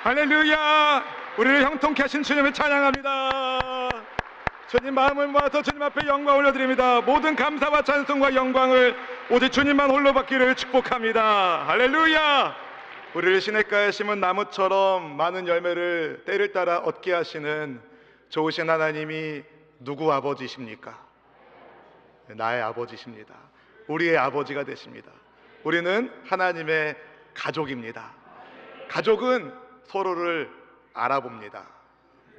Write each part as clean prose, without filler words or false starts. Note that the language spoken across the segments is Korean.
할렐루야! 우리를 형통케 하신 주님을 찬양합니다. 주님 마음을 모아서 주님 앞에 영광 올려드립니다. 모든 감사와 찬송과 영광을 오직 주님만 홀로 받기를 축복합니다. 할렐루야! 우리를 시냇가에 심은 나무처럼 많은 열매를 때를 따라 얻게 하시는 좋으신 하나님이 누구 아버지십니까? 나의 아버지십니다. 우리의 아버지가 되십니다. 우리는 하나님의 가족입니다. 가족은 서로를 알아봅니다.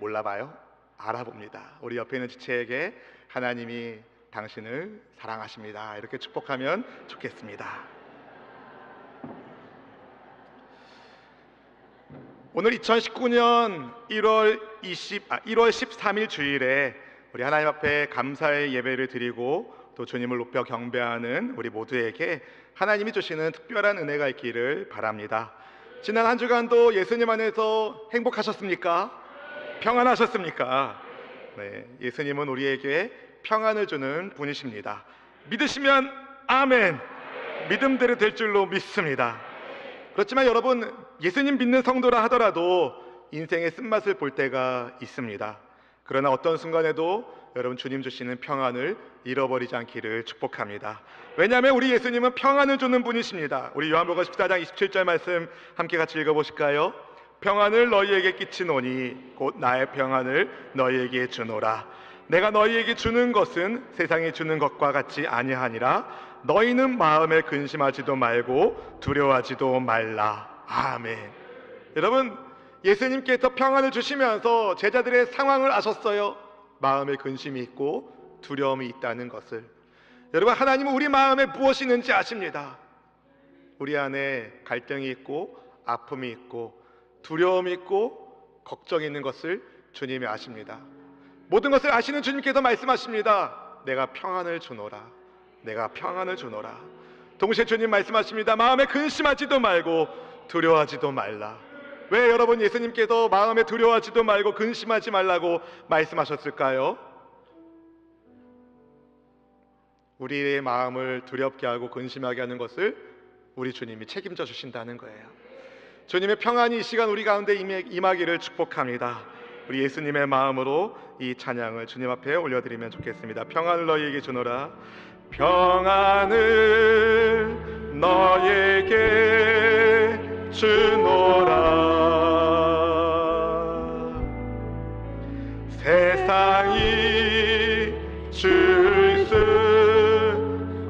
몰라봐요? 알아봅니다. 우리 옆에 있는 지체에게 하나님이 당신을 사랑하십니다. 이렇게 축복하면 좋겠습니다. 오늘 2019년 1월 13일 주일에 우리 하나님 앞에 감사의 예배를 드리고 또 주님을 높여 경배하는 우리 모두에게 하나님이 주시는 특별한 은혜가 있기를 바랍니다. 지난 한 주간도 예수님 안에서 행복하셨습니까? 평안하셨습니까? 네, 예수님은 우리에게 평안을 주는 분이십니다. 믿으시면 아멘. 믿음대로 될 줄로 믿습니다. 그렇지만 여러분, 예수님 믿는 성도라 하더라도 인생의 쓴맛을 볼 때가 있습니다. 그러나 어떤 순간에도 여러분 주님 주시는 평안을 잃어버리지 않기를 축복합니다. 왜냐하면 우리 예수님은 평안을 주는 분이십니다. 우리 요한복음 14장 27절 말씀 함께 같이 읽어보실까요? 평안을 너희에게 끼치노니 곧 나의 평안을 너희에게 주노라. 내가 너희에게 주는 것은 세상이 주는 것과 같지 아니하니라. 너희는 마음에 근심하지도 말고 두려워하지도 말라. 아멘. 여러분, 예수님께서 평안을 주시면서 제자들의 상황을 아셨어요. 마음에 근심이 있고 두려움이 있다는 것을. 여러분, 하나님은 우리 마음에 무엇이 있는지 아십니다. 우리 안에 갈등이 있고 아픔이 있고 두려움이 있고 걱정이 있는 것을 주님이 아십니다. 모든 것을 아시는 주님께서 말씀하십니다. 내가 평안을 주노라. 내가 평안을 주노라. 동시에 주님 말씀하십니다. 마음에 근심하지도 말고 두려워하지도 말라. 왜 여러분 예수님께서 마음에 두려워하지도 말고 근심하지 말라고 말씀하셨을까요? 우리의 마음을 두렵게 하고 근심하게 하는 것을 우리 주님이 책임져 주신다는 거예요. 주님의 평안이 이 시간 우리 가운데 임하기를 축복합니다. 우리 예수님의 마음으로 이 찬양을 주님 앞에 올려드리면 좋겠습니다. 평안을 너희에게 주노라. 평안을 너희에게 주노라. 세상이 줄 수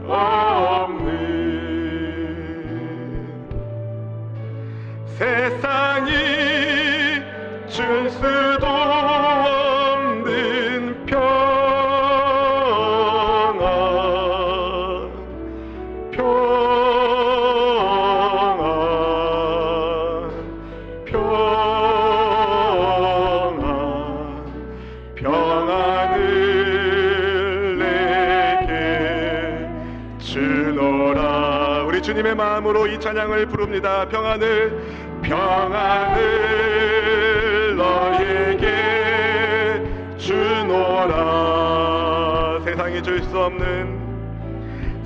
없는, 세상이 줄 수도 없는 평안, 평안을 내게 주노라. 우리 주님의 마음으로 이 찬양을 부릅니다. 평안을 너에게 주노라. 세상이 줄 수 없는,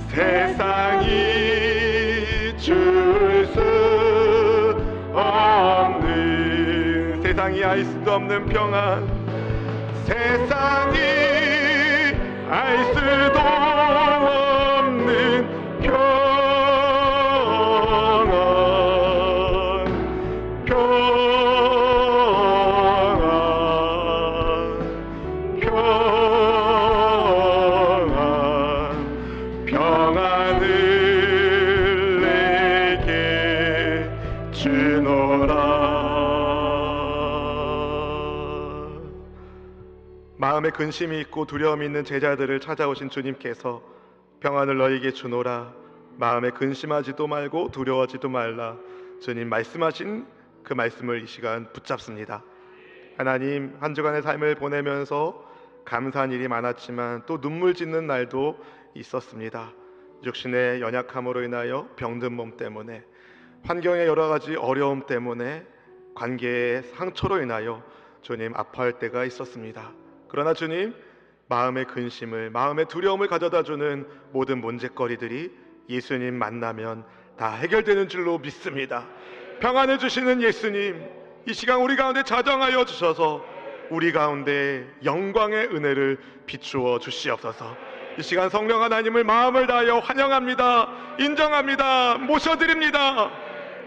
세상이 줄 수 없는, 세상이 알 수도 없는 평안, 세상이 알 수도 없는 평안, 마음에 근심이 있고 두려움이 있는 제자들을 찾아오신 주님께서 평안을 너희에게 주노라. 마음에 근심하지도 말고 두려워하지도 말라. 주님 말씀하신 그 말씀을 이 시간 붙잡습니다. 하나님, 한 주간의 삶을 보내면서 감사한 일이 많았지만 또 눈물 짓는 날도 있었습니다. 육신의 연약함으로 인하여 병든 몸 때문에, 환경의 여러 가지 어려움 때문에, 관계의 상처로 인하여 주님 아파할 때가 있었습니다. 그러나 주님, 마음의 근심을, 마음의 두려움을 가져다주는 모든 문제거리들이 예수님 만나면 다 해결되는 줄로 믿습니다. 평안을 주시는 예수님, 이 시간 우리 가운데 자정하여 주셔서 우리 가운데 영광의 은혜를 비추어 주시옵소서. 이 시간 성령 하나님을 마음을 다하여 환영합니다. 인정합니다. 모셔드립니다.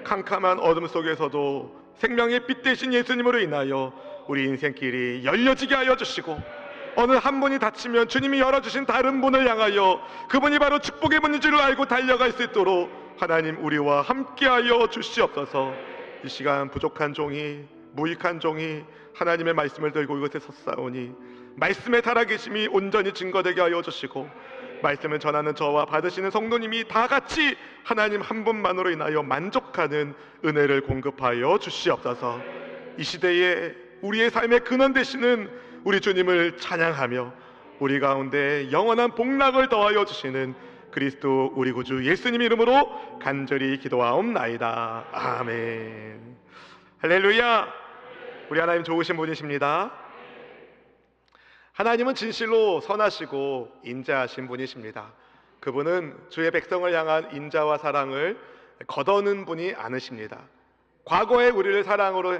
캄캄한 어둠 속에서도 생명의 빛 되신 예수님으로 인하여 우리 인생길이 열려지게 하여 주시고, 어느 한 분이 닫히면 주님이 열어주신 다른 문을 향하여 그분이 바로 축복의 문인 줄 알고 달려갈 수 있도록 하나님 우리와 함께하여 주시옵소서. 이 시간 부족한 종이, 무익한 종이 하나님의 말씀을 들고 이곳에 섰사오니 말씀의 살아계심이 온전히 증거되게 하여 주시고, 말씀을 전하는 저와 받으시는 성도님이 다 같이 하나님 한 분만으로 인하여 만족하는 은혜를 공급하여 주시옵소서. 이 시대에 우리의 삶의 근원 되시는 우리 주님을 찬양하며 우리 가운데 영원한 복락을 더하여 주시는 그리스도 우리 구주 예수님 이름으로 간절히 기도하옵나이다. 아멘. 할렐루야. 우리 하나님 좋으신 분이십니다. 하나님은 진실로 선하시고 인자하신 분이십니다. 그분은 주의 백성을 향한 인자와 사랑을 거두는 분이 아니십니다. 과거에 우리를 사랑으로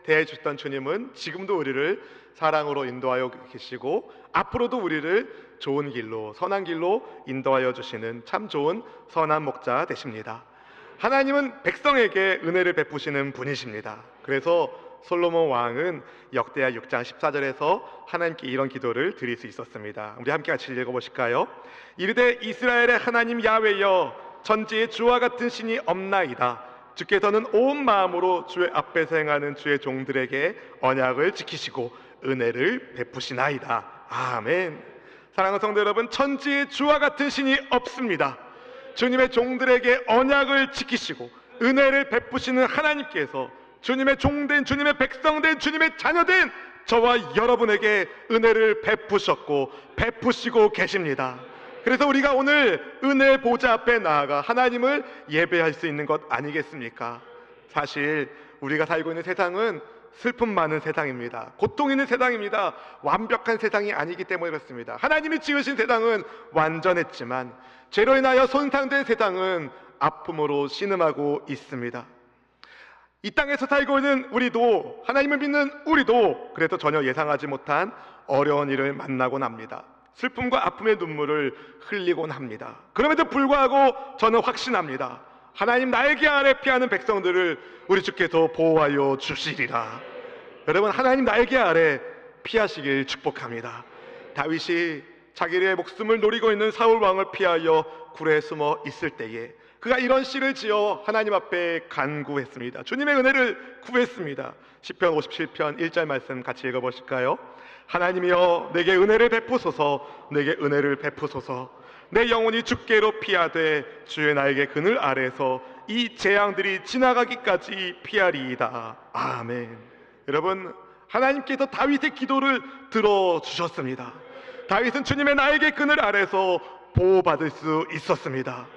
대해주셨던 주님은 지금도 우리를 사랑으로 인도하여 계시고, 앞으로도 우리를 좋은 길로, 선한 길로 인도하여 주시는 참 좋은 선한 목자 되십니다. 하나님은 백성에게 은혜를 베푸시는 분이십니다. 그래서 솔로몬 왕은 역대하 6장 14절에서 하나님께 이런 기도를 드릴 수 있었습니다. 우리 함께 같이 읽어보실까요? 이르되 이스라엘의 하나님 야훼여, 전지에 주와 같은 신이 없나이다. 주께서는 온 마음으로 주의 앞에서 행하는 주의 종들에게 언약을 지키시고 은혜를 베푸시나이다. 아멘. 사랑하는 성도 여러분, 천지에 주와 같은 신이 없습니다. 주님의 종들에게 언약을 지키시고 은혜를 베푸시는 하나님께서 주님의 종된, 주님의 백성된, 주님의 자녀된 저와 여러분에게 은혜를 베푸셨고 베푸시고 계십니다. 그래서 우리가 오늘 은혜 보좌 앞에 나아가 하나님을 예배할 수 있는 것 아니겠습니까? 사실 우리가 살고 있는 세상은 슬픔 많은 세상입니다. 고통 있는 세상입니다. 완벽한 세상이 아니기 때문에 그렇습니다. 하나님이 지으신 세상은 완전했지만 죄로 인하여 손상된 세상은 아픔으로 신음하고 있습니다. 이 땅에서 살고 있는 우리도, 하나님을 믿는 우리도 그래도 전혀 예상하지 못한 어려운 일을 만나곤 합니다. 슬픔과 아픔의 눈물을 흘리곤 합니다. 그럼에도 불구하고 저는 확신합니다. 하나님 날개 아래 피하는 백성들을 우리 주께서 보호하여 주시리라. 여러분, 하나님 날개 아래 피하시길 축복합니다. 다윗이 자기의 목숨을 노리고 있는 사울 왕을 피하여 굴에 숨어 있을 때에 그가 이런 시를 지어 하나님 앞에 간구했습니다. 주님의 은혜를 구했습니다. 시편 57편 1절 말씀 같이 읽어보실까요? 하나님이여 내게 은혜를 베푸소서, 내게 은혜를 베푸소서. 내 영혼이 주께로 피하되 주의 날개 그늘 아래서 이 재앙들이 지나가기까지 피하리이다. 아멘. 여러분, 하나님께서 다윗의 기도를 들어주셨습니다. 다윗은 주님의 날개 그늘 아래서 보호받을 수 있었습니다.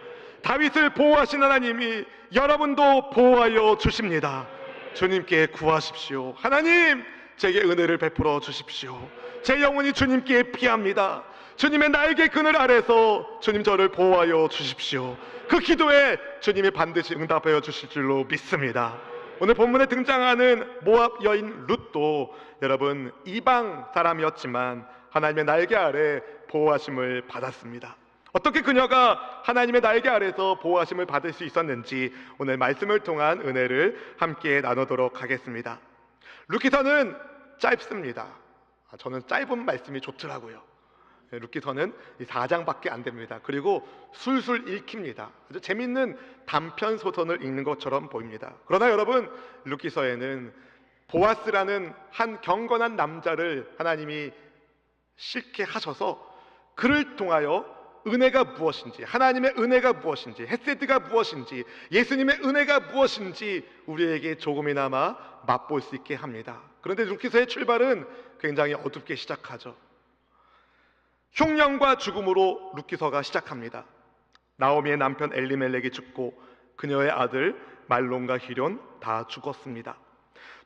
다윗을 보호하신 하나님이 여러분도 보호하여 주십니다. 주님께 구하십시오. 하나님, 제게 은혜를 베풀어 주십시오. 제 영혼이 주님께 피합니다. 주님의 날개 그늘 아래서 주님 저를 보호하여 주십시오. 그 기도에 주님이 반드시 응답하여 주실 줄로 믿습니다. 오늘 본문에 등장하는 모압 여인 룻도 여러분 이방 사람이었지만 하나님의 날개 아래 보호하심을 받았습니다. 어떻게 그녀가 하나님의 날개 아래서 보호하심을 받을 수 있었는지 오늘 말씀을 통한 은혜를 함께 나누도록 하겠습니다. 룻기서는 짧습니다. 저는 짧은 말씀이 좋더라고요. 룻기서는 4장밖에 안 됩니다. 그리고 술술 읽힙니다. 아주 재밌는 단편 소설을 읽는 것처럼 보입니다. 그러나 여러분, 룻기서에는 보아스라는 한 경건한 남자를 하나님이 싫게 하셔서 그를 통하여 은혜가 무엇인지, 하나님의 은혜가 무엇인지, 헤세드가 무엇인지, 예수님의 은혜가 무엇인지 우리에게 조금이나마 맛볼 수 있게 합니다. 그런데 룻기서의 출발은 굉장히 어둡게 시작하죠. 흉년과 죽음으로 룻기서가 시작합니다. 나오미의 남편 엘리멜렉이 죽고 그녀의 아들 말론과 기럨 다 죽었습니다.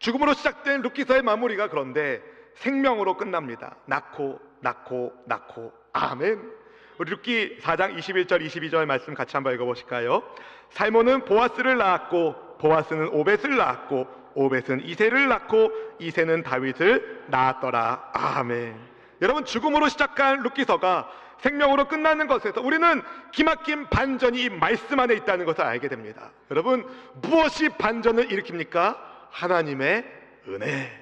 죽음으로 시작된 룻기서의 마무리가 그런데 생명으로 끝납니다. 낳고 아멘. 우리 룻기 4장 21절 22절 말씀 같이 한번 읽어보실까요? 살몬은 보아스를 낳았고 보아스는 오벳을 낳았고 오벳은 이새를 낳고 이새는 다윗을 낳았더라. 아멘. 여러분, 죽음으로 시작한 룻기서가 생명으로 끝나는 것에서 우리는 기막힌 반전이 이 말씀 안에 있다는 것을 알게 됩니다. 여러분, 무엇이 반전을 일으킵니까? 하나님의 은혜.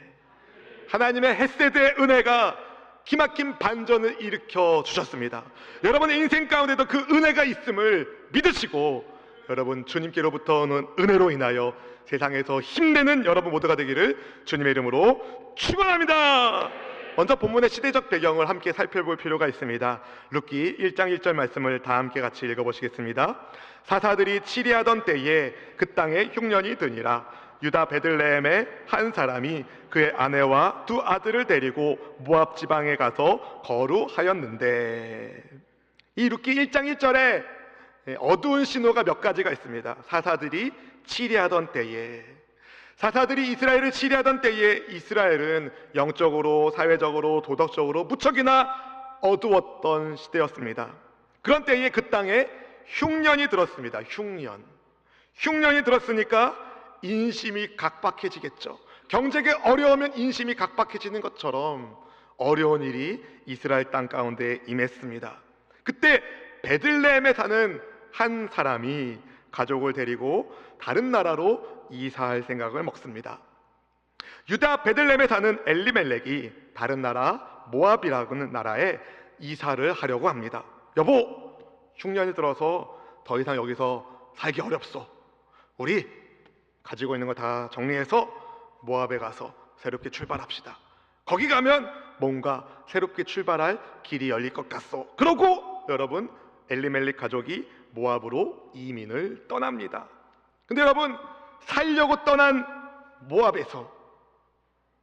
하나님의 헤세드의 은혜가 기막힌 반전을 일으켜 주셨습니다. 여러분의 인생 가운데도 그 은혜가 있음을 믿으시고, 여러분 주님께로부터 오는 은혜로 인하여 세상에서 힘내는 여러분 모두가 되기를 주님의 이름으로 축원합니다. 먼저 본문의 시대적 배경을 함께 살펴볼 필요가 있습니다. 룻기 1장 1절 말씀을 다 함께 같이 읽어보시겠습니다. 사사들이 치리하던 때에 그 땅에 흉년이 드니라. 유다 베들레헴의 한 사람이 그의 아내와 두 아들을 데리고 모압 지방에 가서 거류하였는데, 이 룻기 1장 1절에 어두운 신호가 몇 가지가 있습니다. 사사들이 치리하던 때에, 사사들이 이스라엘을 치리하던 때에 이스라엘은 영적으로, 사회적으로, 도덕적으로 무척이나 어두웠던 시대였습니다. 그런 때에 그 땅에 흉년이 들었습니다. 흉년이 들었으니까 인심이 각박해지겠죠. 경제가 어려우면 인심이 각박해지는 것처럼 어려운 일이 이스라엘 땅 가운데 임했습니다. 그때 베들레헴에 사는 한 사람이 가족을 데리고 다른 나라로 이사할 생각을 먹습니다. 유다 베들레헴에 사는 엘리멜렉이 다른 나라 모압이라는 나라에 이사를 하려고 합니다. 여보, 흉년이 들어서 더 이상 여기서 살기 어렵소. 우리 가지고 있는 거 다 정리해서 모압에 가서 새롭게 출발합시다. 거기 가면 뭔가 새롭게 출발할 길이 열릴 것 같소. 그러고 여러분, 엘리멜렉 가족이 모압으로 이민을 떠납니다. 근데 여러분, 살려고 떠난 모압에서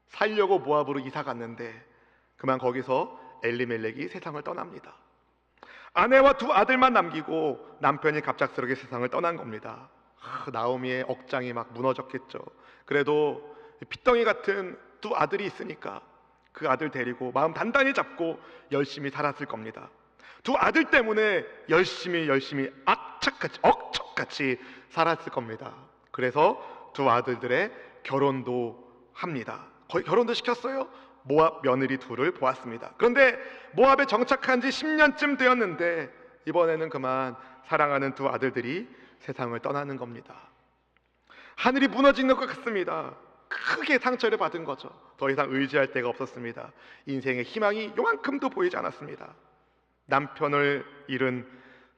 살려고 모압으로 이사 갔는데 그만 거기서 엘리멜렉이 세상을 떠납니다. 아내와 두 아들만 남기고 남편이 갑작스럽게 세상을 떠난 겁니다. 나오미의 억장이 막 무너졌겠죠. 그래도 핏덩이 같은 두 아들이 있으니까 그 아들 데리고 마음 단단히 잡고 열심히 살았을 겁니다. 두 아들 때문에 열심히 억척같이 살았을 겁니다. 그래서 두 아들들의 결혼도 합니다. 거의 결혼도 시켰어요. 모압 며느리 둘을 보았습니다. 그런데 모압에 정착한 지 10년쯤 되었는데 이번에는 그만 사랑하는 두 아들들이 세상을 떠나는 겁니다. 하늘이 무너지는 것 같습니다. 크게 상처를 받은 거죠. 더 이상 의지할 데가 없었습니다. 인생의 희망이 요만큼도 보이지 않았습니다. 남편을 잃은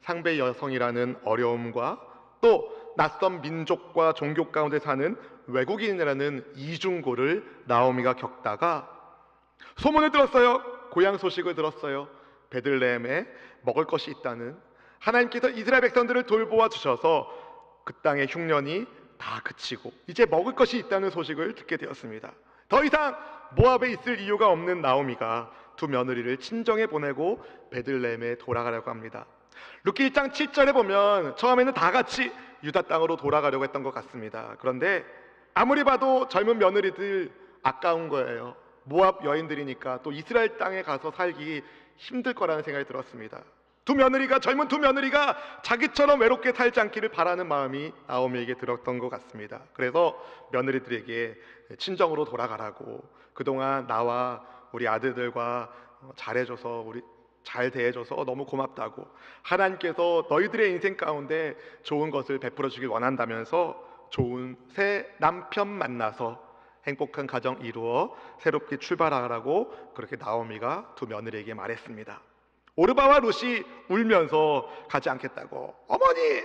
상배 여성이라는 어려움과 또 낯선 민족과 종교 가운데 사는 외국인이라는 이중고를 나오미가 겪다가 소문을 들었어요. 고향 소식을 들었어요. 베들레헴에 먹을 것이 있다는, 하나님께서 이스라엘 백성들을 돌보아 주셔서 그 땅의 흉년이 다 그치고 이제 먹을 것이 있다는 소식을 듣게 되었습니다. 더 이상 모압에 있을 이유가 없는 나오미가 두 며느리를 친정에 보내고 베들레헴에 돌아가려고 합니다. 룻기 1장 7절에 보면 처음에는 다 같이 유다 땅으로 돌아가려고 했던 것 같습니다. 그런데 아무리 봐도 젊은 며느리들 아까운 거예요. 모압 여인들이니까 또 이스라엘 땅에 가서 살기 힘들 거라는 생각이 들었습니다. 젊은 두 며느리가 자기처럼 외롭게 살지 않기를 바라는 마음이 나오미에게 들었던 것 같습니다. 그래서 며느리들에게 친정으로 돌아가라고, 그동안 나와 우리 아들들과 잘해줘서, 우리 잘 대해줘서 너무 고맙다고, 하나님께서 너희들의 인생 가운데 좋은 것을 베풀어 주길 원한다면서 좋은 새 남편 만나서 행복한 가정 이루어 새롭게 출발하라고 그렇게 나오미가 두 며느리에게 말했습니다. 오르바와 룻이 울면서 가지 않겠다고, 어머니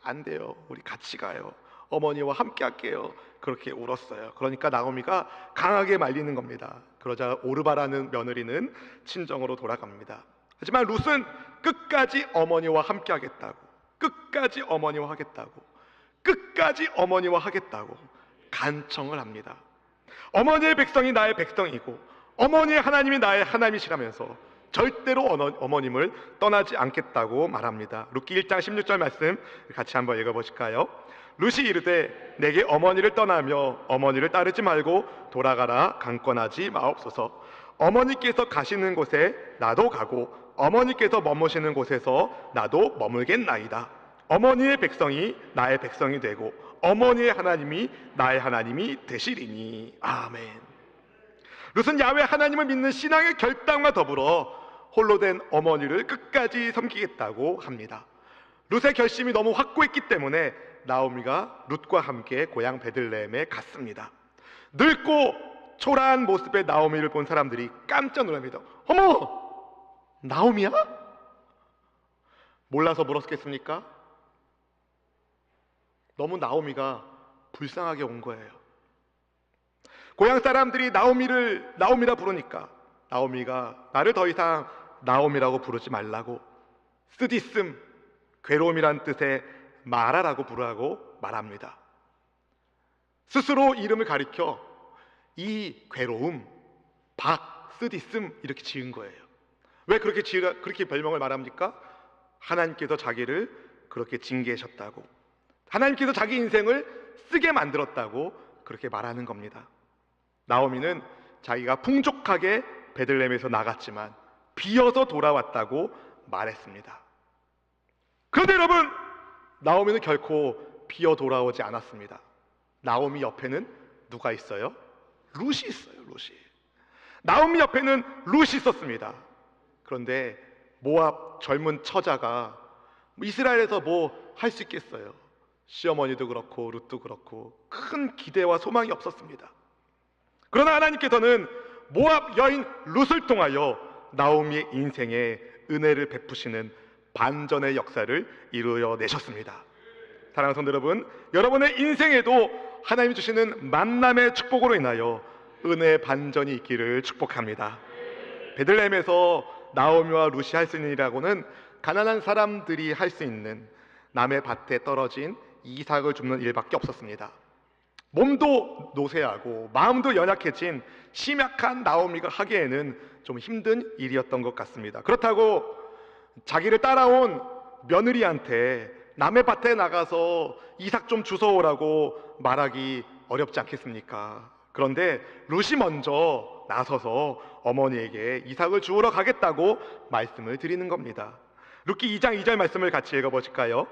안 돼요, 우리 같이 가요, 어머니와 함께 할게요, 그렇게 울었어요. 그러니까 나오미가 강하게 말리는 겁니다. 그러자 오르바라는 며느리는 친정으로 돌아갑니다. 하지만 룻은 끝까지 어머니와 함께 하겠다고, 끝까지 어머니와 하겠다고 간청을 합니다. 어머니의 백성이 나의 백성이고 어머니의 하나님이 나의 하나님이시라면서 절대로 어머님을 떠나지 않겠다고 말합니다. 룻기 1장 16절 말씀 같이 한번 읽어보실까요? 룻이 이르되 내게 어머니를 떠나며 어머니를 따르지 말고 돌아가라 강권하지 마옵소서. 어머니께서 가시는 곳에 나도 가고 어머니께서 머무시는 곳에서 나도 머물겠나이다. 어머니의 백성이 나의 백성이 되고 어머니의 하나님이 나의 하나님이 되시리니. 아멘. 룻은 야훼 하나님을 믿는 신앙의 결단과 더불어 홀로 된 어머니를 끝까지 섬기겠다고 합니다. 룻의 결심이 너무 확고했기 때문에 나오미가 룻과 함께 고향 베들레헴에 갔습니다. 늙고 초라한 모습의 나오미를 본 사람들이 깜짝 놀랍니다. 어머! 나오미야? 몰라서 물었겠습니까? 너무 나오미가 불쌍하게 온 거예요. 고향 사람들이 나오미라 부르니까 나오미가 나를 더 이상 나오미라고 부르지 말라고, 쓰디씀, 괴로움이란 뜻의 마라라고 부르라고 말합니다. 스스로 이름을 가리켜 이 괴로움, 쓰디씀 이렇게 지은 거예요. 왜 그렇게 별명을 말합니까? 하나님께서 자기를 그렇게 징계하셨다고, 하나님께서 자기 인생을 쓰게 만들었다고 그렇게 말하는 겁니다. 나오미는 자기가 풍족하게 베들레헴에서 나갔지만 비어서 돌아왔다고 말했습니다. 그런데 여러분, 나오미는 결코 비어 돌아오지 않았습니다. 나오미 옆에는 누가 있어요? 룻이 있어요. 룻이. 나오미 옆에는 룻이 있었습니다. 그런데 모압 젊은 처자가 이스라엘에서 뭐 할 수 있겠어요? 시어머니도 그렇고 룻도 그렇고 큰 기대와 소망이 없었습니다. 그러나 하나님께서는 모압 여인 룻을 통하여 나오미의 인생에 은혜를 베푸시는 반전의 역사를 이루어내셨습니다. 사랑하는 성도 여러분, 여러분의 인생에도 하나님이 주시는 만남의 축복으로 인하여 은혜의 반전이 있기를 축복합니다. 베들레헴에서 나오미와 룻이 할 수 있는 일이라고는 가난한 사람들이 할 수 있는 남의 밭에 떨어진 이삭을 줍는 일밖에 없었습니다. 몸도 노쇠하고 마음도 연약해진 심약한 나오미가 하기에는 좀 힘든 일이었던 것 같습니다. 그렇다고 자기를 따라온 며느리한테 남의 밭에 나가서 이삭 좀 주워오라고 말하기 어렵지 않겠습니까? 그런데 룻이 먼저 나서서 어머니에게 이삭을 주우러 가겠다고 말씀을 드리는 겁니다. 룻기 2장 2절 말씀을 같이 읽어보실까요?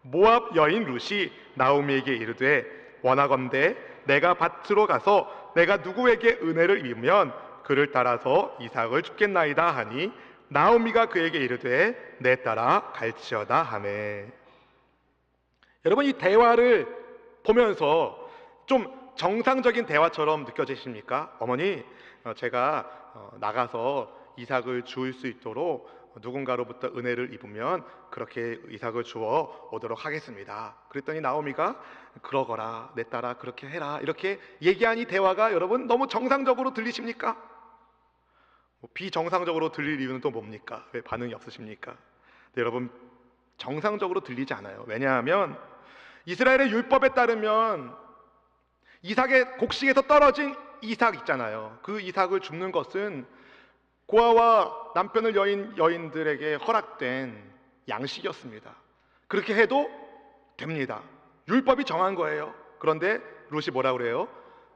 모압 여인 룻이 나오미에게 이르되 원하건대 내가 밭으로 가서 내가 누구에게 은혜를 입으면 그를 따라서 이삭을 줍겠나이다 하니 나오미가 그에게 이르되 내 따라 갈지어다 하매. 여러분, 이 대화를 보면서 좀 정상적인 대화처럼 느껴지십니까? 어머니, 제가 나가서 이삭을 주울 수 있도록 누군가로부터 은혜를 입으면 그렇게 이삭을 주워 오도록 하겠습니다. 그랬더니 나오미가 그러거라, 내 따라 그렇게 해라, 이렇게 얘기한 이 대화가 여러분 너무 정상적으로 들리십니까? 비정상적으로 들릴 이유는 또 뭡니까? 왜 반응이 없으십니까? 네, 여러분, 정상적으로 들리지 않아요. 왜냐하면 이스라엘의 율법에 따르면 이삭의 곡식에서 떨어진 이삭 있잖아요. 그 이삭을 줍는 것은 고아와 남편을 여인들에게 허락된 양식이었습니다. 그렇게 해도 됩니다. 율법이 정한 거예요. 그런데 룻이 뭐라고 그래요?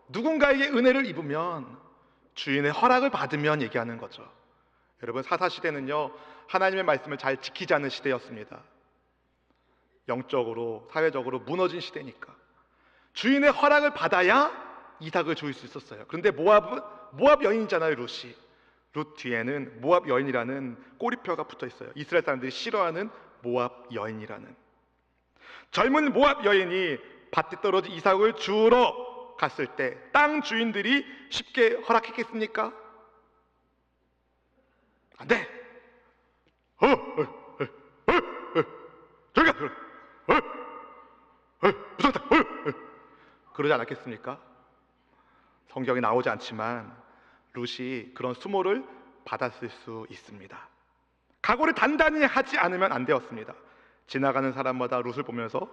누군가에게 은혜를 입으면, 주인의 허락을 받으면 얘기하는 거죠. 여러분, 사사시대는요 하나님의 말씀을 잘 지키지 않는 시대였습니다. 영적으로 사회적으로 무너진 시대니까 주인의 허락을 받아야 이삭을 주울 수 있었어요. 그런데 모압 여인이잖아요. 룻 뒤에는 모압 여인이라는 꼬리표가 붙어 있어요. 이스라엘 사람들이 싫어하는 모압 여인이라는. 젊은 모압 여인이 밭에 떨어진 이삭을 주우러 갔을 때 땅 주인들이 쉽게 허락했겠습니까? 안 돼. 저기 무섭다. 그러지 않았겠습니까? 성경에 나오지 않지만 룻이 그런 수모를 받았을 수 있습니다. 각오를 단단히 하지 않으면 안 되었습니다. 지나가는 사람마다 룻을 보면서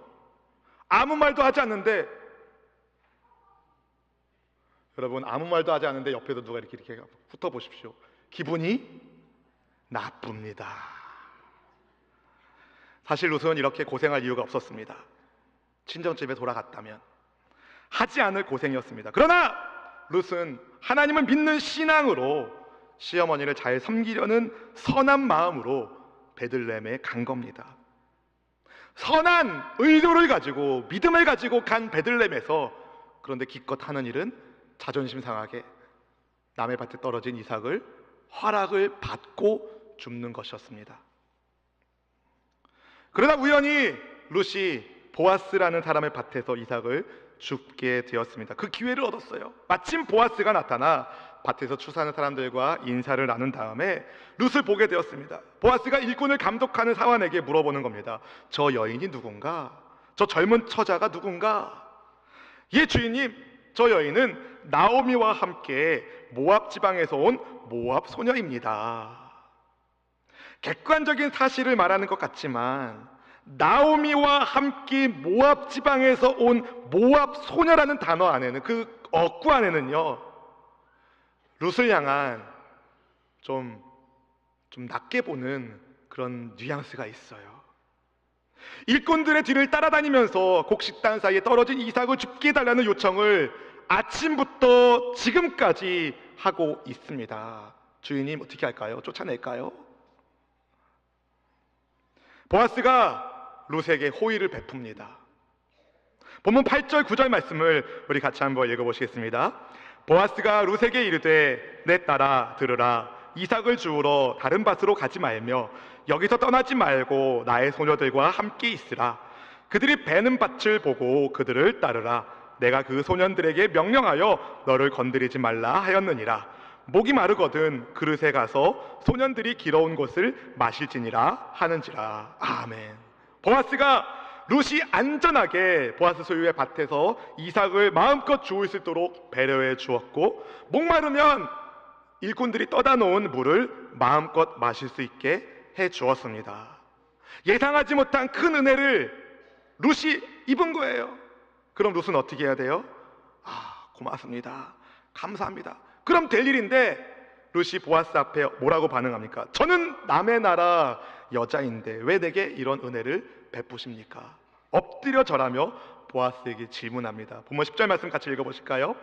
아무 말도 하지 않는데, 여러분, 아무 말도 하지 않는데 옆에서 누가 이렇게 훑어보십시오. 기분이 나쁩니다. 사실 룻은 이렇게 고생할 이유가 없었습니다. 친정집에 돌아갔다면 하지 않을 고생이었습니다. 그러나 룻은 하나님을 믿는 신앙으로 시어머니를 잘 섬기려는 선한 마음으로 베들레헴에 간 겁니다. 선한 의도를 가지고 믿음을 가지고 간 베들레헴에서, 그런데 기껏 하는 일은 자존심 상하게 남의 밭에 떨어진 이삭을 허락을 받고 줍는 것이었습니다. 그러다 우연히 룻이 보아스라는 사람의 밭에서 이삭을 줍게 되었습니다. 그 기회를 얻었어요. 마침 보아스가 나타나 밭에서 추수하는 사람들과 인사를 나눈 다음에 룻을 보게 되었습니다. 보아스가 일꾼을 감독하는 사환에게 물어보는 겁니다. 저 여인이 누군가? 저 젊은 처자가 누군가? 예, 주인님, 저 여인은 나오미와 함께 모압 지방에서 온 모압 소녀입니다. 객관적인 사실을 말하는 것 같지만 나오미와 함께 모압 지방에서 온 모압 소녀라는 단어 안에는, 그 어구 안에는요, 룻을 향한 좀 낮게 보는 그런 뉘앙스가 있어요. 일꾼들의 뒤를 따라다니면서 곡식단 사이에 떨어진 이삭을 줍게 해달라는 요청을 아침부터 지금까지 하고 있습니다. 주인님 어떻게 할까요? 쫓아낼까요? 보아스가 룻에게 호의를 베풉니다. 본문 8절 9절 말씀을 우리 같이 한번 읽어보시겠습니다. 보아스가 룻에게 이르되 내 딸아 들으라. 이삭을 주우러 다른 밭으로 가지 말며 여기서 떠나지 말고 나의 소녀들과 함께 있으라. 그들이 베는 밭을 보고 그들을 따르라. 내가 그 소년들에게 명령하여 너를 건드리지 말라 하였느니라. 목이 마르거든 그릇에 가서 소년들이 길어온 것을 마실지니라 하는지라. 아멘. 보아스가 룻이 안전하게 보아스 소유의 밭에서 이삭을 마음껏 주울 수 있도록 배려해 주었고, 목마르면 일꾼들이 떠다 놓은 물을 마음껏 마실 수 있게 해 주었습니다. 예상하지 못한 큰 은혜를 룻이 입은 거예요. 그럼 룻은 어떻게 해야 돼요? 고맙습니다, 감사합니다, 그럼 될 일인데 룻이 보아스 앞에 뭐라고 반응합니까? 저는 남의 나라 여자인데 왜 내게 이런 은혜를 베푸십니까? 엎드려 절하며 보아스에게 질문합니다. 본문 10절 말씀 같이 읽어보실까요?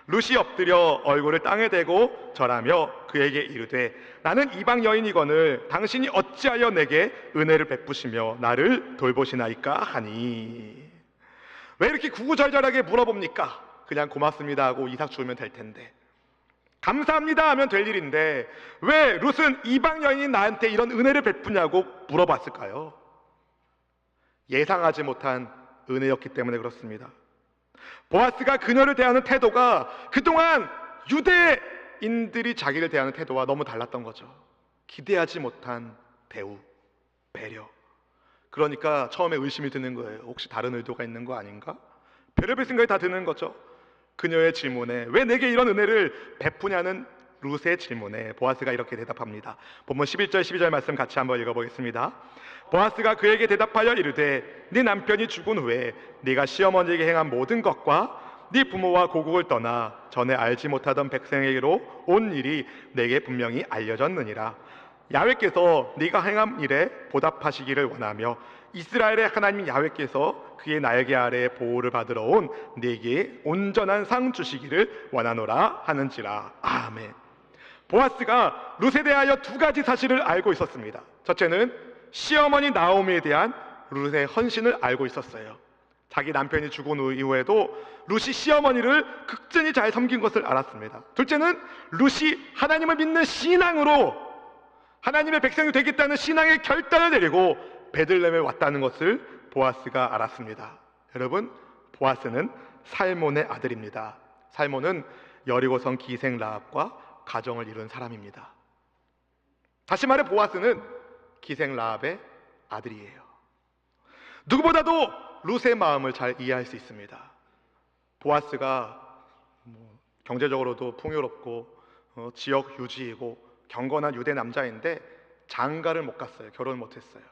룻이 엎드려 얼굴을 땅에 대고 절하며 그에게 이르되 나는 이방 여인이거늘 당신이 어찌하여 내게 은혜를 베푸시며 나를 돌보시나이까 하니. 왜 이렇게 구구절절하게 물어봅니까? 그냥 고맙습니다 하고 이삭 주우면 될 텐데, 감사합니다 하면 될 일인데 왜 룻은 이방 여인이 나한테 이런 은혜를 베푸냐고 물어봤을까요? 예상하지 못한 은혜였기 때문에 그렇습니다. 보아스가 그녀를 대하는 태도가 그동안 유대인들이 자기를 대하는 태도와 너무 달랐던 거죠. 기대하지 못한 대우, 배려. 그러니까 처음에 의심이 드는 거예요. 혹시 다른 의도가 있는 거 아닌가? 별의별 생각이 다 드는 거죠. 그녀의 질문에, 왜 내게 이런 은혜를 베푸냐는 룻의 질문에 보아스가 이렇게 대답합니다. 본문 11절 12절 말씀 같이 한번 읽어보겠습니다. 보아스가 그에게 대답하여 이르되 네 남편이 죽은 후에 네가 시어머니에게 행한 모든 것과 네 부모와 고국을 떠나 전에 알지 못하던 백성에게로 온 일이 내게 분명히 알려졌느니라. 야훼께서 네가 행한 일에 보답하시기를 원하며 이스라엘의 하나님 야훼께서 그의 날개 아래 보호를 받으러 온 네게 온전한 상 주시기를 원하노라 하는지라. 아멘. 보아스가 룻에 대하여 두 가지 사실을 알고 있었습니다. 첫째는 시어머니 나오미에 대한 룻의 헌신을 알고 있었어요. 자기 남편이 죽은 이후에도 룻이 시어머니를 극진히 잘 섬긴 것을 알았습니다. 둘째는 룻이 하나님을 믿는 신앙으로 하나님의 백성이 되겠다는 신앙의 결단을 내리고 베들레헴에 왔다는 것을 보아스가 알았습니다. 여러분, 보아스는 살몬의 아들입니다. 살몬은 여리고성 기생 라합과 가정을 이룬 사람입니다. 다시 말해 보아스는 기생 라합의 아들이에요. 누구보다도 룻의 마음을 잘 이해할 수 있습니다. 보아스가 경제적으로도 풍요롭고 지역 유지이고 경건한 유대 남자인데 장가를 못 갔어요. 결혼을 못했어요.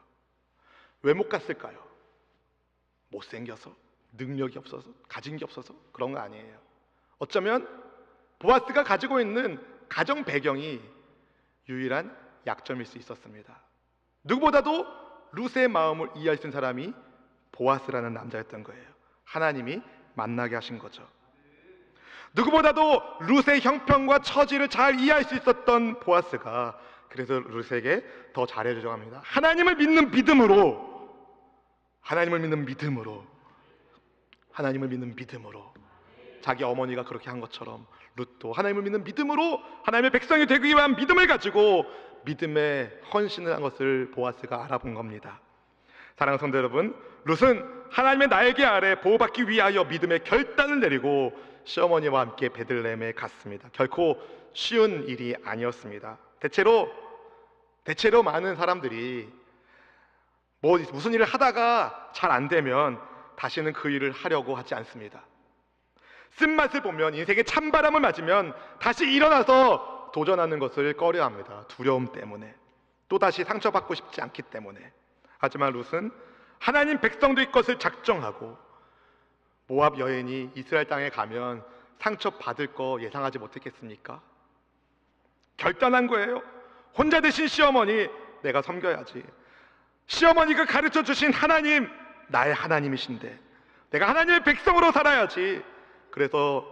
왜 못 갔을까요? 못생겨서? 능력이 없어서? 가진 게 없어서? 그런 거 아니에요. 어쩌면 보아스가 가지고 있는 가정 배경이 유일한 약점일 수 있었습니다. 누구보다도 룻의 마음을 이해할 수 있는 사람이 보아스라는 남자였던 거예요. 하나님이 만나게 하신 거죠. 누구보다도 룻의 형편과 처지를 잘 이해할 수 있었던 보아스가 그래서 룻에게 더 잘해주려고 합니다. 하나님을 믿는 믿음으로 하나님을 믿는 믿음으로, 하나님을 믿는 믿음으로, 자기 어머니가 그렇게 한 것처럼 룻도 하나님을 믿는 믿음으로 하나님의 백성이 되기 위한 믿음을 가지고 믿음의 헌신을 한 것을 보아스가 알아본 겁니다. 사랑하는 성도 여러분, 룻은 하나님의 날개 아래 보호받기 위하여 믿음의 결단을 내리고 시어머니와 함께 베들레헴에 갔습니다. 결코 쉬운 일이 아니었습니다. 대체로 많은 사람들이 무슨 일을 하다가 잘 안 되면 다시는 그 일을 하려고 하지 않습니다. 쓴맛을 보면, 인생의 찬바람을 맞으면 다시 일어나서 도전하는 것을 꺼려합니다. 두려움 때문에, 또다시 상처받고 싶지 않기 때문에. 하지만 룻은 하나님 백성들의 것을 작정하고, 모압 여인이 이스라엘 땅에 가면 상처받을 거 예상하지 못했겠습니까? 결단한 거예요. 혼자 되신 시어머니 내가 섬겨야지. 시어머니가 가르쳐 주신 하나님, 나의 하나님이신데 내가 하나님의 백성으로 살아야지. 그래서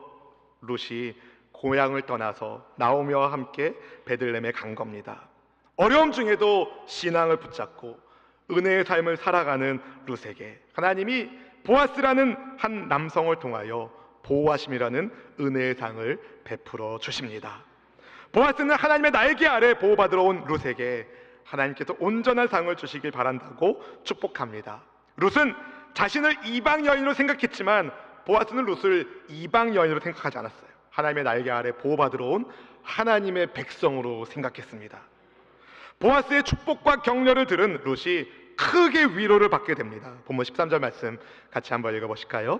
룻이 고향을 떠나서 나오미와 함께 베들레헴에 간 겁니다. 어려움 중에도 신앙을 붙잡고 은혜의 삶을 살아가는 룻에게 하나님이 보아스라는 한 남성을 통하여 보호하심이라는 은혜의 상을 베풀어 주십니다. 보아스는 하나님의 날개 아래 보호받으러 온 룻에게 하나님께서 온전한 상을 주시길 바란다고 축복합니다. 룻은 자신을 이방 여인으로 생각했지만 보아스는 룻을 이방 여인으로 생각하지 않았어요. 하나님의 날개 아래 보호받으러 온 하나님의 백성으로 생각했습니다. 보아스의 축복과 격려를 들은 룻이 크게 위로를 받게 됩니다. 본문 13절 말씀 같이 한번 읽어보실까요?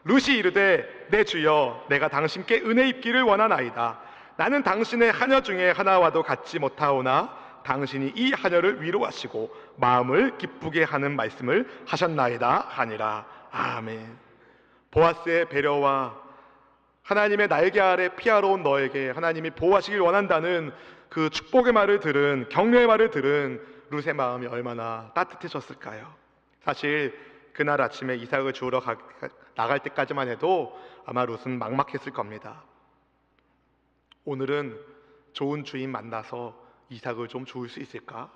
룻이 이르되 내 주여, 내가 당신께 은혜 입기를 원하나이다. 나는 당신의 하녀 중에 하나와도 같지 못하오나 당신이 이 하녀를 위로하시고 마음을 기쁘게 하는 말씀을 하셨나이다 하니라. 아멘. 보아스의 배려와 하나님의 날개 아래 피하러 온 너에게 하나님이 보호하시길 원한다는 그 축복의 말을 들은, 격려의 말을 들은 룻의 마음이 얼마나 따뜻해졌을까요? 사실 그날 아침에 이삭을 주우러 나갈 때까지만 해도 아마 룻은 막막했을 겁니다. 오늘은 좋은 주인 만나서 이삭을 좀 주울 수 있을까?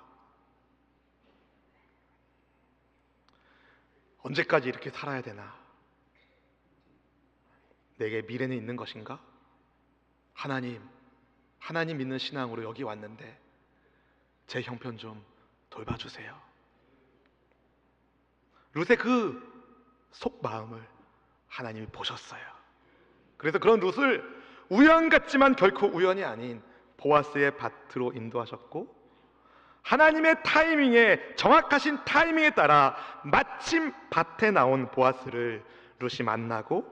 언제까지 이렇게 살아야 되나? 내게 미래는 있는 것인가? 하나님 믿는 신앙으로 여기 왔는데 제 형편 좀 돌봐주세요. 룻의 그 속마음을 하나님이 보셨어요. 그래서 그런 룻을 우연 같지만 결코 우연이 아닌 보아스의 밭으로 인도하셨고, 하나님의 타이밍에, 정확하신 타이밍에 따라 마침 밭에 나온 보아스를 룻이 만나고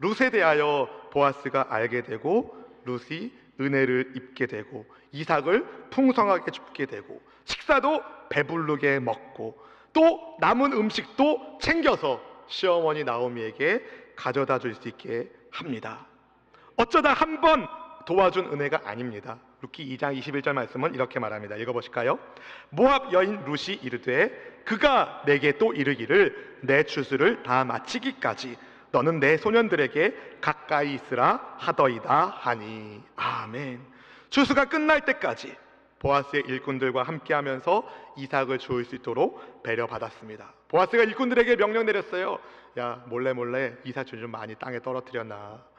룻에 대하여 보아스가 알게 되고 룻이 은혜를 입게 되고 이삭을 풍성하게 줍게 되고 식사도 배부르게 먹고 또 남은 음식도 챙겨서 시어머니 나오미에게 가져다 줄 수 있게 합니다. 어쩌다 한 번 도와준 은혜가 아닙니다. 룻기 2장 21절 말씀은 이렇게 말합니다. 읽어보실까요? 모압 여인 룻이 이르되 그가 내게 또 이르기를 내 추수를 다 마치기까지 너는 내 소년들에게 가까이 있으라 하더이다 하니. 아멘. 추수가 끝날 때까지 보아스의 일꾼들과 함께하면서 이삭을 주울 수 있도록 배려받았습니다. 보아스가 일꾼들에게 명령 내렸어요. 야, 몰래 이삭 좀 많이 땅에 떨어뜨려놔.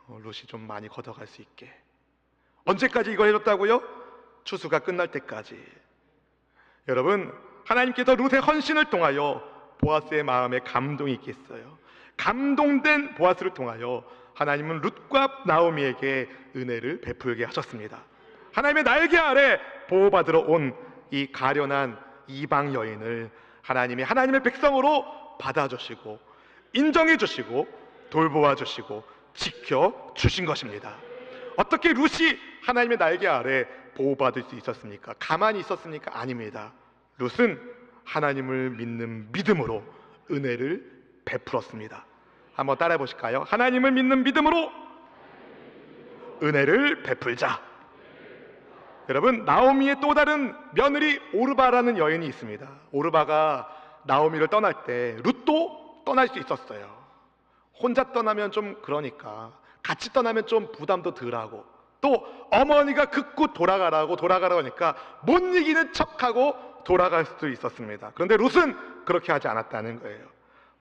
룻이 좀 많이 걷어갈 수 있게. 언제까지 이걸 해줬다고요? 추수가 끝날 때까지. 여러분, 하나님께서 룻의 헌신을 통하여 보아스의 마음에 감동이 있겠어요. 감동된 보아스를 통하여 하나님은 룻과 나오미에게 은혜를 베풀게 하셨습니다. 하나님의 날개 아래 보호받으러 온 이 가련한 이방 여인을 하나님이 하나님의 백성으로 받아주시고 인정해 주시고 돌보아 주시고 지켜 주신 것입니다. 어떻게 룻이 하나님의 날개 아래 보호받을 수 있었습니까? 가만히 있었습니까? 아닙니다. 룻은 하나님을 믿는 믿음으로 은혜를 베풀었습니다. 한번 따라해 보실까요? 하나님을 믿는 믿음으로 은혜를 베풀자. 여러분, 나오미의 또 다른 며느리 오르바라는 여인이 있습니다. 오르바가 나오미를 떠날 때 룻도 떠날 수 있었어요. 혼자 떠나면 좀 그러니까 같이 떠나면 좀 부담도 덜하고, 또 어머니가 극구 돌아가라고 하니까 못 이기는 척하고 돌아갈 수도 있었습니다. 그런데 룻은 그렇게 하지 않았다는 거예요.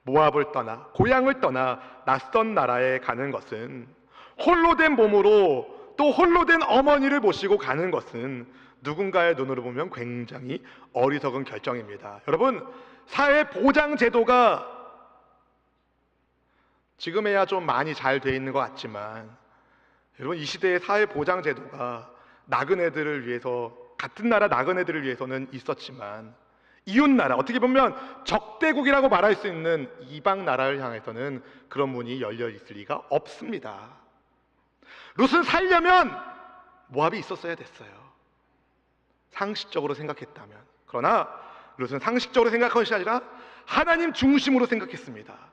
모압을 떠나, 고향을 떠나 낯선 나라에 가는 것은, 홀로 된 몸으로 또 홀로 된 어머니를 모시고 가는 것은 누군가의 눈으로 보면 굉장히 어리석은 결정입니다. 여러분, 사회 보장 제도가 지금에야 좀 많이 잘 돼 있는 것 같지만, 여러분, 이 시대의 사회 보장 제도가 나그네들을 위해서, 같은 나라 나그네들을 위해서는 있었지만, 이웃 나라, 어떻게 보면 적대국이라고 말할 수 있는 이방 나라를 향해서는 그런 문이 열려 있을 리가 없습니다. 룻은 살려면 모압이 있었어야 됐어요, 상식적으로 생각했다면. 그러나 룻은 상식적으로 생각한 것이 아니라 하나님 중심으로 생각했습니다.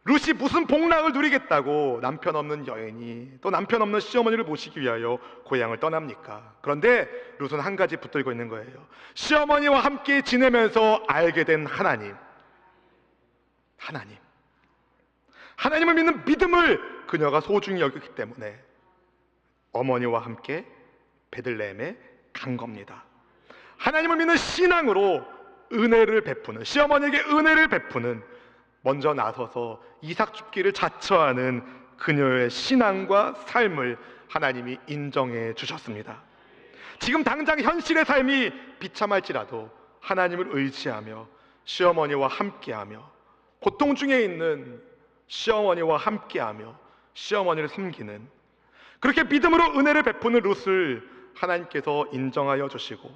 룻이 무슨 복락을 누리겠다고 남편 없는 여인이, 또 남편 없는 시어머니를 모시기 위하여 고향을 떠납니까? 그런데 룻은 한 가지 붙들고 있는 거예요. 시어머니와 함께 지내면서 알게 된 하나님을 믿는 믿음을 그녀가 소중히 여겼기 때문에 어머니와 함께 베들레헴에 간 겁니다. 하나님을 믿는 신앙으로 은혜를 베푸는, 시어머니에게 은혜를 베푸는, 먼저 나서서 이삭 줍기를 자처하는 그녀의 신앙과 삶을 하나님이 인정해 주셨습니다. 지금 당장 현실의 삶이 비참할지라도 하나님을 의지하며 시어머니와 함께하며, 고통 중에 있는 시어머니와 함께하며 시어머니를 섬기는, 그렇게 믿음으로 은혜를 베푸는 룻을 하나님께서 인정하여 주시고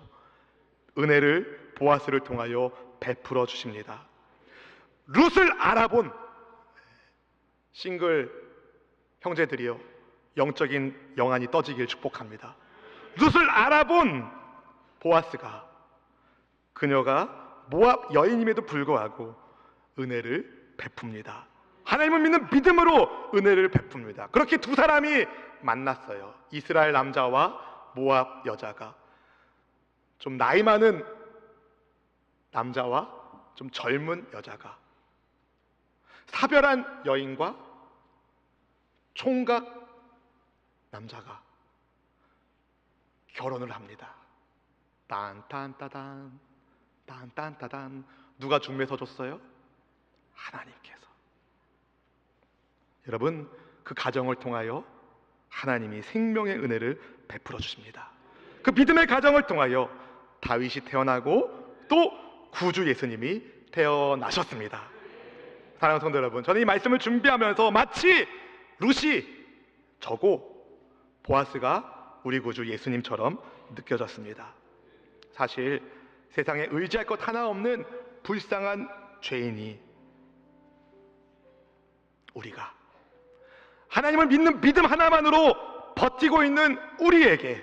은혜를 보아스를 통하여 베풀어 주십니다. 룻을 알아본 싱글 형제들이여, 영적인 영안이 떠지길 축복합니다. 룻을 알아본 보아스가, 그녀가 모압 여인임에도 불구하고 은혜를 베풉니다. 하나님을 믿는 믿음으로 은혜를 베풉니다. 그렇게 두 사람이 만났어요. 이스라엘 남자와 모압 여자가, 좀 나이 많은 남자와 좀 젊은 여자가, 사별한 여인과 총각 남자가 결혼을 합니다. 딴딴따단 딴딴따단. 누가 중매서 줬어요? 하나님께서. 여러분, 그 가정을 통하여 하나님이 생명의 은혜를 베풀어 주십니다. 그 믿음의 가정을 통하여 다윗이 태어나고 또 구주 예수님이 태어나셨습니다. 사랑하는 성도 여러분, 저는 이 말씀을 준비하면서 마치 룻이 저고 보아스가 우리 구주 예수님처럼 느껴졌습니다. 사실 세상에 의지할 것 하나 없는 불쌍한 죄인이 우리가, 하나님을 믿는 믿음 하나만으로 버티고 있는 우리에게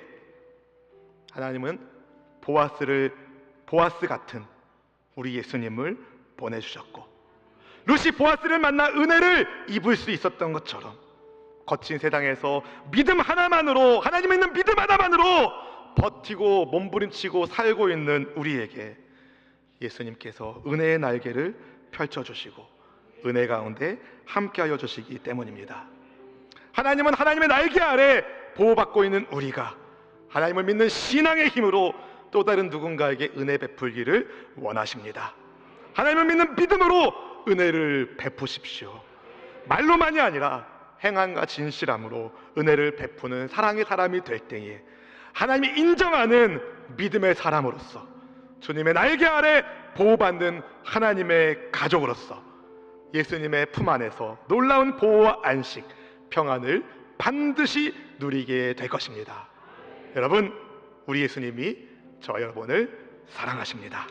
하나님은 보아스 같은 우리 예수님을 보내주셨고, 룻이 보아스를 만나 은혜를 입을 수 있었던 것처럼 거친 세상에서 믿음 하나만으로, 하나님 있는 믿음 하나만으로 버티고 몸부림치고 살고 있는 우리에게 예수님께서 은혜의 날개를 펼쳐주시고 은혜 가운데 함께하여 주시기 때문입니다. 하나님은 하나님의 날개 아래 보호받고 있는 우리가 하나님을 믿는 신앙의 힘으로 또 다른 누군가에게 은혜 베풀기를 원하십니다. 하나님을 믿는 믿음으로 은혜를 베푸십시오. 말로만이 아니라 행함과 진실함으로 은혜를 베푸는 사랑의 사람이 될 때에 하나님이 인정하는 믿음의 사람으로서, 주님의 날개 아래 보호받는 하나님의 가족으로서 예수님의 품 안에서 놀라운 보호와 안식, 평안을 반드시 누리게 될 것입니다. 여러분, 우리 예수님이 저와 여러분을 사랑하십니다.